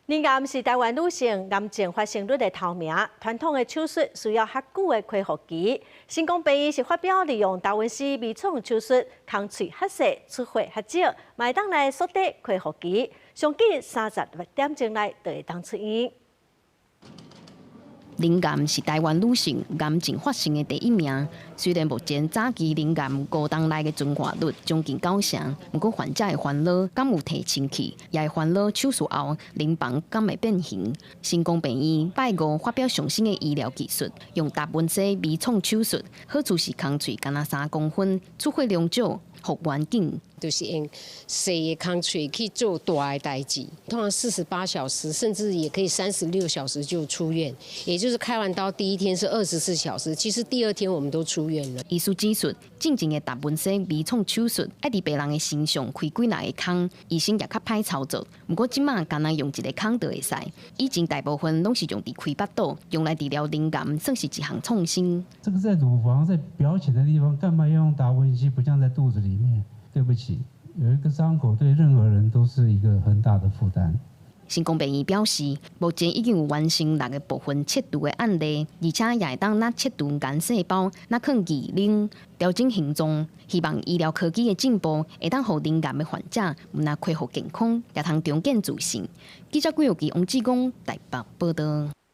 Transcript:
乳癌是台灣女性癌症發生率的頭名，傳統的手術需要較久的恢復期。成功病院是發表利用達文西微創手術，空喙較細，出血較少，麥當來縮短恢復期，上緊36點鐘內就會當出院。乳癌是台灣女性癌症發生的第一名。雖然目前早期乳癌5冬內的存活率將近90%，不過患者的煩惱敢有提升去，也會煩惱手術後乳房敢會變形。成功病院拜五發表上新的醫療技術，用達文西微創手術，好處是空喙敢若3公分，出血量少。復原緊，就是用細的空喙去做大的代誌，通常48小時，甚至也可以36小時就出院。也就是開完刀第一天是24小時，其實第二天我們都出院了。醫師指出，正經的達文西微創手術，愛佇病人的身上開幾哪個孔，醫生也較歹操作。不過即馬敢若用一個孔就會使，以前大部分攏是用佇開腹肚，用來治療乳癌，算是一項創新。這個在乳房在表淺的地方，幹嘛要用達文西？不像在肚子裡面。對不起，有一個傷口對任何人都是一個很大的負擔。成功病院表示，目前已經有完成6個部分切除的案例，而且也會當拿切除癌細胞，拿去移冷調整形狀。希望醫療科技的進步，會當讓乳癌的患者唔但恢復健康，也通重建自信。記者郭友基、王志光台北報道。